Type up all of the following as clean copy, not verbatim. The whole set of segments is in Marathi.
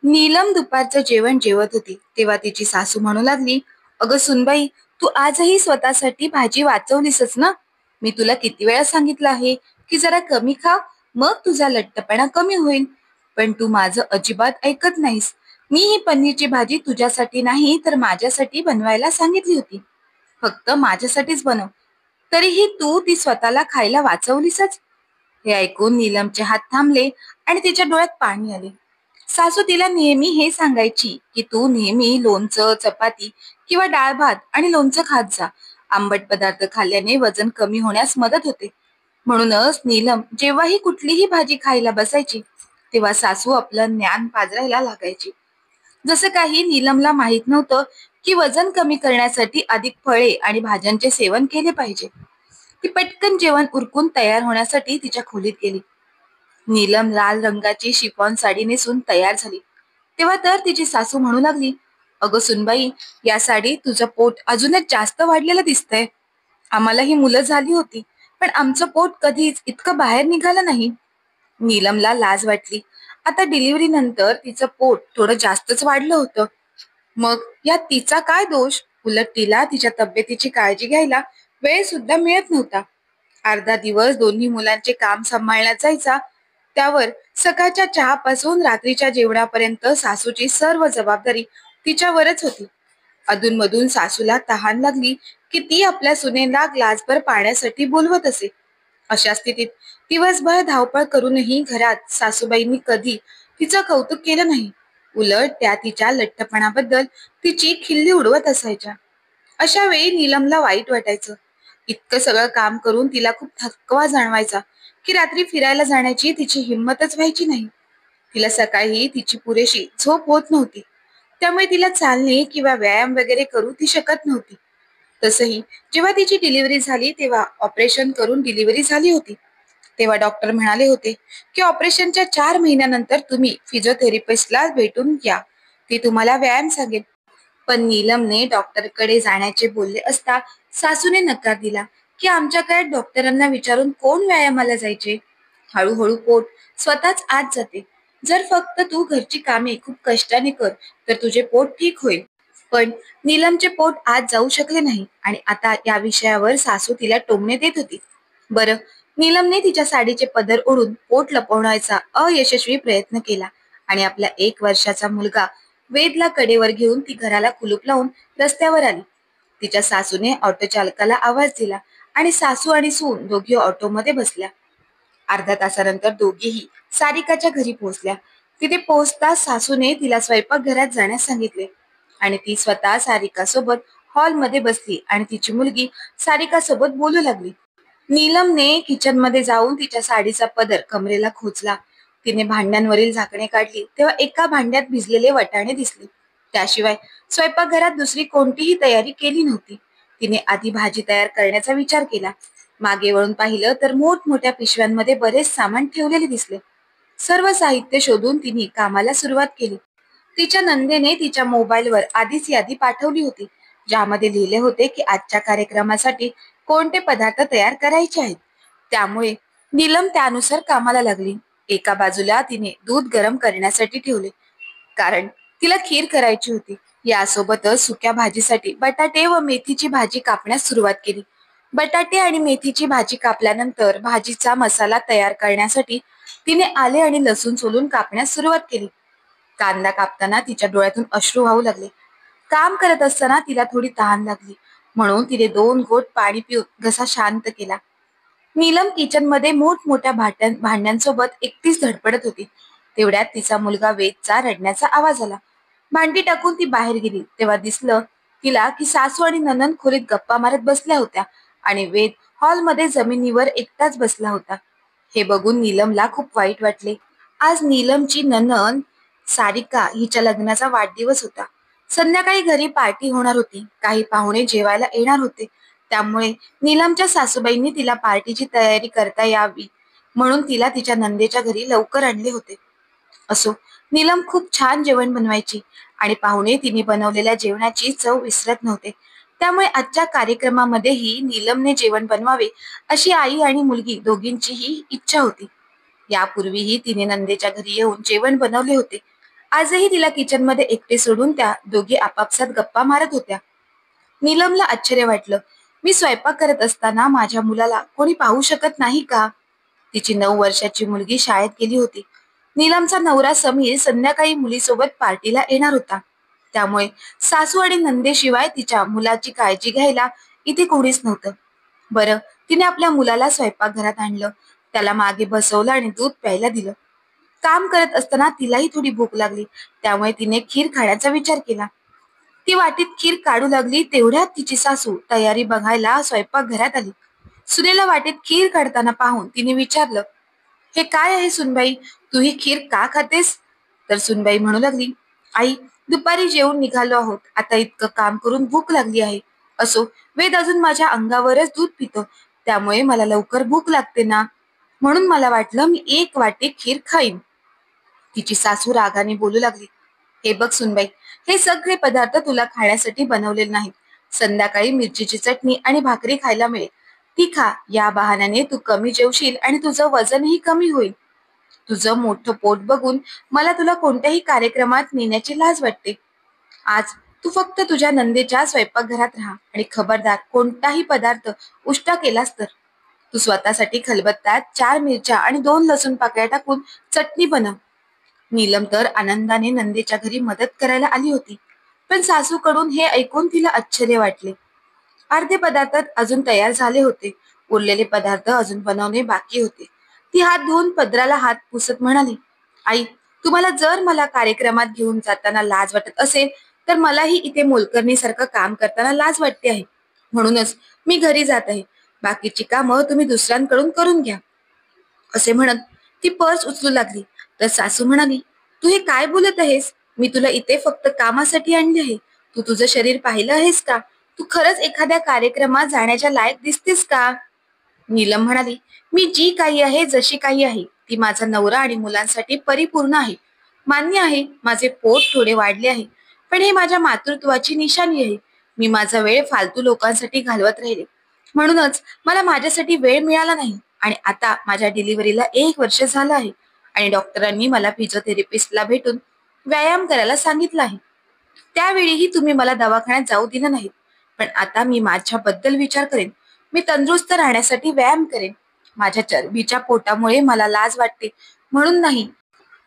नीलम दुपारचं जेवण जेवत होती तेव्हा तिची सासू म्हणू लागली, "अगं सुनबाई, तू आजही स्वतःसाठी भाजी वाचवलीसच ना? मी तुला किती वेळा सांगितलं आहे की जरा कमी खा, मग तुझा लठ्ठपणा कमी होईल. पण तू माझं अजिबात ऐकत नाहीस. मी ही पनीरची भाजी तुझ्यासाठी नाही तर माझ्यासाठी बनवायला सांगितली होती. फक्त माझ्यासाठीच बनव. तरीही तू ती स्वतःला खायला वाचवलीसच." हे ऐकून नीलमचे हात थांबले आणि तिच्या डोळ्यात पाणी आले. सासू तिला नेहमी हे सांगायची की तू नेहमी लोणचं, चपाती किंवा डाळ भात आणि लोणचं खात जा. आंबट पदार्थ खाल्ल्याने वजन कमी होण्यास मदत होते. म्हणूनच नीलम जेव्हाही कुठलीही भाजी खायला बसायची तेव्हा सासू आपलं ज्ञान पाजरायला लागायची. जसं काही नीलमला माहित नव्हतं की वजन कमी करण्यासाठी अधिक फळे आणि भाज्यांचे सेवन केले पाहिजे. ती पटकन जेवण उरकून तयार होण्यासाठी तिच्या खोलीत गेली. नीलम लाल रंगाची शिफॉन साडी नेसून तयार झाली तेव्हा तर तिची सासू म्हणू लागली, "अगं सुनबाई, या साडीत तुझं पोट अजूनच जास्त वाढलेलं दिसतंय. आम्हाला ही मुलं झाली होती, पण आमचं पोट कधीच इतकं बाहेर निघालं नाही." नीलमला लाज वाटली. आता डिलिव्हरी नंतर तिचं पोट थोडं जास्तच वाढलं होतं. मग यात तिचा काय दोष? उलट तिला तिच्या तब्येतीची काळजी घ्यायला वेळ सुद्धा मिळत नव्हता. अर्धा दिवस दोन्ही मुलांचे काम सांभाळण्यात जायचा. त्यावर सकाळच्या चहापासून रात्रीच्या जेवणापर्यंत सासूची सर्व जबाबदारी तिच्यावरच होती. अधूनमधून सासूला तहान लागली की ती आपल्या सुनेला ग्लासभर पाण्यासाठी बोलवत असे. अशा स्थितीत दिवसभर धावपळ करूनही घरात सासूबाईंनी कधी तिचं कौतुक केलं नाही. उलट त्या तिच्या लठ्ठपणाबद्दल तिची खिल्ली उडवत असायच्या. अशा वेळी नीलमला वाईट वाटायचं. इतकं सगळं काम करून तिला खूप थकवा जाणवायचा की रात्री फिरायला जाण्याची तिची हिंमतच व्हायची नाही. तिला सकाळी तिची पुरेशी झोप होत नव्हती. त्यामुळे तिला चालणे किंवा व्यायाम वगैरे करू ती शकत नव्हती. तसंही जेव्हा तिची डिलिव्हरी झाली तेव्हा ऑपरेशन करून डिलिव्हरी झाली होती. तेव्हा डॉक्टर म्हणाले होते की ऑपरेशनच्या 4 महिन्यानंतर तुम्ही फिजिओथेरपिस्टला भेटून घ्या. ती तुम्हाला व्यायाम सांगेल. पण नीलमने डॉक्टरकडे जाण्याचे बोलले असता सासूने नकार दिला की आमच्या काळात डॉक्टरांना विचारून कोण व्यायामाला जायचे. हळूहळू पोट स्वतःच आत जाते. जर फक्त तू घरची कामे खूप कष्टाने कर तर तुझे पोट ठीक होईल. पण नीलमचे पोट आत जाऊ शकले नाही आणि आता या विषयावर सासू तिला टोमणे देत होती. बरं, नीलमने तिच्या साडीचे पदर ओढून पोट लपवण्याचा अयशस्वी प्रयत्न केला आणि आपला 1 वर्षाचा मुलगा वेदला कडेवर घेऊन ती घराला कुलूप लावून रस्त्यावर आली. तिच्या सासूने ऑटो चालकाला आवाज दिला आणि सासू आणि सून दोघी ऑटोमध्ये बसल्या. अर्ध्या तासानंतर दोघीही सारिकाच्या घरी पोहोचल्या. तिथे पोहोचताच सासूने तिला स्वयंपाकघरात जाण्यास सांगितले आणि ती स्वतः सारिकासोबत हॉलमध्ये बसली आणि तिची मुलगी सारिकासोबत बोलू लागली. नीलमने किचनमध्ये जाऊन तिच्या साडीचा पदर कमरेला खोचला. तिने भांड्यांवरील झाकणे काढली तेव्हा एका भांड्यात भिजलेले वटाणे दिसले. त्याशिवाय स्वयंपाकघरात दुसरी कोणतीही तयारी केली नव्हती. तिने आधी भाजी तयार करण्याचा विचार केला. मागे वळून पाहिलं तर मोठमोठ्या पिशव्यांमध्ये बरेच सामान ठेवलेले दिसले. सर्व साहित्य शोधून तिने कामाला सुरुवात केली. तिच्या नंदेने तिच्या मोबाईलवर आधीच यादी पाठवली होती, ज्यामध्ये लिहिले होते की आजच्या कार्यक्रमासाठी कोणते पदार्थ तयार करायचे आहेत. त्यामुळे नीलम त्यानुसार कामाला लागली. एका बाजूला तिने दूध गरम करण्यासाठी ठेवले, कारण तिला खीर करायची होती. यासोबतच सुक्या भाजीसाठी बटाटे व मेथीची भाजी कापण्यास सुरुवात केली. बटाटे आणि मेथीची भाजी कापल्यानंतर भाजीचा मसाला तयार करण्यासाठी तिने आले आणि लसूण सोलून कापण्यास सुरुवात केली. कांदा कापताना तिच्या डोळ्यातून अश्रू वाहू लागले. काम करत असताना तिला थोडी तहान लागली, म्हणून तिने 2 घोट पाणी पिऊन घसा शांत केला. नीलम किचनमध्ये मोठमोठ्या भांड्यांसोबत एकटीच धडपडत होती. तेवढ्यात तिचा मुलगा वेदचा रडण्याचा आवाज आला. भांडी टाकून ती बाहेर गेली तेव्हा दिसलं तिला की सासू आणि नणंद खोलीत गप्पा मारत बसल्या होत्या आणि वेद हॉलमध्ये जमिनीवर एकटाच बसला होता. हे बघून नीलमला खूप वाईट वाटले. आज नीलमची नणंद सारिका हिच्या लग्नाचा वाढदिवस होता. संध्याकाळी घरी पार्टी होणार होती. काही पाहुणे जेवायला येणार होते. त्यामुळे नीलमच्या सासूबाईंनी तिला पार्टीची तयारी करता यावी म्हणून तिला तिच्या नंदेच्या घरी लवकर आणले होते. असो, नीलम खूप छान जेवण बनवायची आणि पाहुणे तिने बनवलेल्या जेवणाची चव विसरत नव्हते. त्यामुळे आजच्या कार्यक्रमामध्येही नीलमने जेवण बनवावे अशी आई आणि मुलगी दोघींचीही इच्छा होती. यापूर्वीही तिने नंदेच्या घरी येऊन जेवण बनवले होते आजही तिला किचन मध्ये एकटे सोडून त्या दोघी आपापसात गप्पा मारत होत्या. नीलमला आश्चर्य वाटलं. मी स्वयंपाक करत असताना माझ्या मुलाला कोणी पाहू शकत नाही का? तिची 9 वर्षाची मुलगी शाळेत गेली होती. नीलमचा नवरा समीर संध्याकाळी मुलीसोबत पार्टीला येणार होता. त्यामुळे सासू आणि नंदेशिवाय तिच्या मुलाची काळजी घ्यायला इथे कोणीच नव्हतं. बरं, तिने आपल्या मुलाला स्वयंपाकघरात आणलं, त्याला मागे बसवलं आणि दूध प्यायला दिलं. काम करत असताना तिलाही थोडी भूक लागली, त्यामुळे तिने खीर खाण्याचा विचार केला. ती वाटीत खीर काढू लागली तेवढ्यात तिची सासू तयारी बघायला स्वयंपाकघरात आली. सुनेला वाटीत खीर काढताना पाहून तिने विचारलं, हे काय आहे सुनबाई, तू ही खीर का खातेस? तर सुनबाई म्हणू लागली, आई, दुपारी जेवून निघालो आहोत, आता इतकं काम करून भूक लागली आहे. असो, वेद अजून माझ्या अंगावरच दूध पितो, त्यामुळे मला लवकर भूक लागते ना, म्हणून मला वाटलं मी एक वाटी खीर खाईन. तिची सासू रागाने बोलू लागली, हे बघ सुनबाई, हे सगळे पदार्थ तुला खाण्यासाठी बनवलेले नाहीत. संध्याकाळी मिरचीची चटणी आणि भाकरी खायला मिळेल, ती खा. या बहाण्याने तू कमी जेवशील आणि तुझं वजनही कमी होईल. तुझं मोठं पोट बघून मला तुला कोणत्याही कार्यक्रमात नेण्याची लाज वाटते. आज तू फक्त तुझ्या नंदेच्या स्वयंपाकघरात राहा आणि खबरदार, कोणताही पदार्थ उष्टा केलास तर. तू स्वतःसाठी खलबत्त्यात 4 मिरच्या आणि 2 लसूण पाकळ्या टाकून चटणी बनव. नीलम तर आनंदाने नंदेच्या घरी मदत करायला आली होती, पण सासूकडून हे ऐकून तिला आश्चर्य वाटले. अर्धे पदार्थ अजून तयार झाले होते, उरलेले पदार्थ अजून बनवणे बाकी होते. ती हात धुवून पदराला हात पुसत म्हणाली, आई, तुम्हाला जर मला कार्यक्रमात घेऊन जाताना लाज वाटत असेल, तर मलाही इथे मोलकरणीसारखं काम करताना लाज वाटते आहे. म्हणूनच मी घरी जात आहे. बाकीची कामं तुम्ही दुसऱ्यांकडून करून घ्या. असे म्हणत ती पर्स उचलू लागली, तर सासू म्हणाली, तू हे काय बोलत आहेस? मी तुला इथे फक्त कामासाठी आणले आहे. तू तुझं शरीर पाहिलं आहेस का? तू खरंच एखाद्या कार्यक्रमात जाण्याच्या लायक दिसतेस का? नीलम म्हणाली, मी जी काही आहे, जशी काही आहे, ती माझा नवरा आणि मुलांसाठी परिपूर्ण आहे. मान्य आहे, माझे पोट थोडे वाढले आहे, पण हे माझ्या मातृत्वाची निशाणी आहे. मी माझा वेळ फालतू लोकांसाठी घालवत राहिले, म्हणूनच मला माझ्यासाठी वेळ मिळाला नाही. आणि आता माझ्या डिलिव्हरीला 1 वर्ष झालं आहे आणि डॉक्टरांनी मला फिजिओथेरपिस्टला भेटून व्यायाम करायला सांगितलं आहे. त्यावेळीही तुम्ही मला दवाखान्यात जाऊ दिलं नाहीत, पण आता मी माझ्याबद्दल विचार करेन. मी तंदुरुस्त राहण्यासाठी व्यायाम करेन. माझ्या चरबीच्या पोटामुळे मला लाज वाटते म्हणून नाही.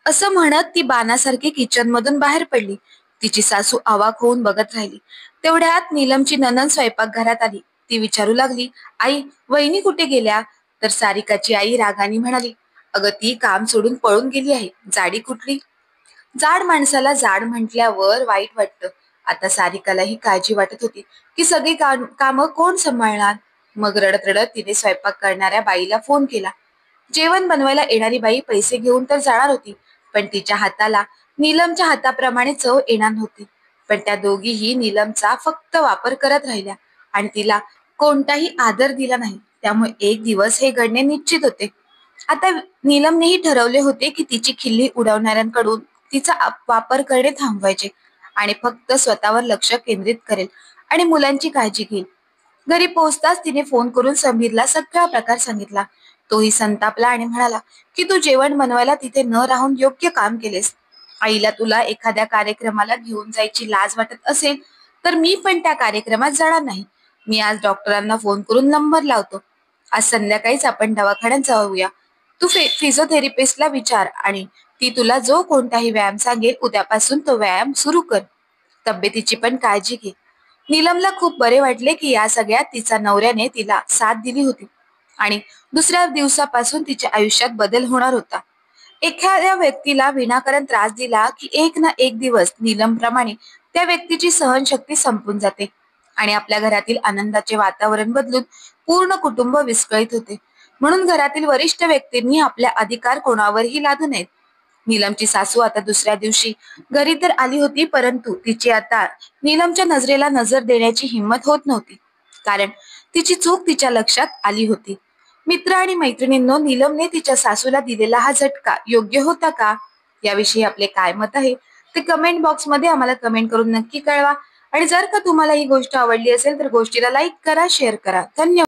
असं म्हणत ती बाणासारखी किचन मधून बाहेर पडली. तिची सासू अवाक होऊन बघत राहिली. तेवढ्यात नीलमची नणंद स्वयंपाकघरात आली. ती विचारू लागली, आई, वहिनी कुठे गेल्या? तर सारिकाची आई रागाने म्हणाली, अगं, ती काम सोडून पळून गेली आहे. जाडी कुठली? जाड माणसाला जाड म्हटल्यावर वाईट वाटतं. आता सारिकालाही काळजी वाटत होती की सगळी कामं कोण सांभाळणार. मग रडत रडत तिने स्वयंपाक करणाऱ्या बाईला फोन केला. जेवण बनवायला येणारी बाई पैसे घेऊन तर जाणार होती, पण तिच्या हाताला नीलमच्या हाताप्रमाणे चव येणार नव्हती. पण त्या दोघीही नीलमचा फक्त वापर करत राहिल्या आणि तिला कोणताही आदर दिला नाही. त्यामुळे एक दिवस हे घडणे निश्चित होते. आता नीलमनेही ठरवले होते की तिची खिल्ली उडवणाऱ्यांकडून तिचा वापर करणे थांबवायचे आणि फक्त स्वतःवर लक्ष केंद्रित करेल आणि मुलांची काळजी घेईल. घरी पोहोचताच तिने फोन करून समीरला सगळा प्रकार सांगितला. तोही संतापला आणि म्हणाला की तू जेवण बनवायला तिथे न राहून योग्य काम केलेस. आईला तुला एखाद्या कार्यक्रमाला घेऊन जायची लाज वाटत असेल, तर मी पण त्या कार्यक्रमात जाणार नाही. मी आज डॉक्टरांना फोन करून नंबर लावतो. आज संध्याकाळीच आपण दवाखान्यात जाऊया. तू फिजिओथेरपिस्टला विचार आणि ती तुला जो कोणताही व्यायाम सांगेल, उद्यापासून तो व्यायाम सुरू कर. तब्येतीची पण काळजी घे. नीलमला खूप बरे वाटले की या सगळ्यात तिचा नवऱ्याने तिला साथ दिली होती आणि दुसऱ्या दिवसापासून तिच्या आयुष्यात बदल होणार होता. एखाद्या व्यक्तीला विनाकारण त्रास दिला की एक ना एक दिवस नीलमप्रमाणे त्या व्यक्तीची सहनशक्ती संपून जाते आणि आपल्या घरातील आनंदाचे वातावरण बदलून पूर्ण कुटुंब विस्कळीत होते. म्हणून घरातील वरिष्ठ व्यक्तींनी आपल्या अधिकार कोणावरही लादू नयेत. नीलमची सासू आता दुसऱ्या दिवशी घरी तर आली होती, परंतु तिची आता नीलमच्या नजरेला नजर देण्याची हिंमत होत नव्हती, कारण तिची चूक तिच्या लक्षात आली होती. मित्र आणि मैत्रिणींनो, नीलमने तिच्या सासूला दिलेला हा झटका योग्य होता का? याविषयी आपले काय मत आहे ते कमेंट बॉक्स मध्ये आम्हाला कमेंट करून नक्की कळवा. आणि जर का तुम्हाला ही गोष्ट आवडली असेल तर गोष्टीला लाईक करा, शेअर करा. धन्यवाद.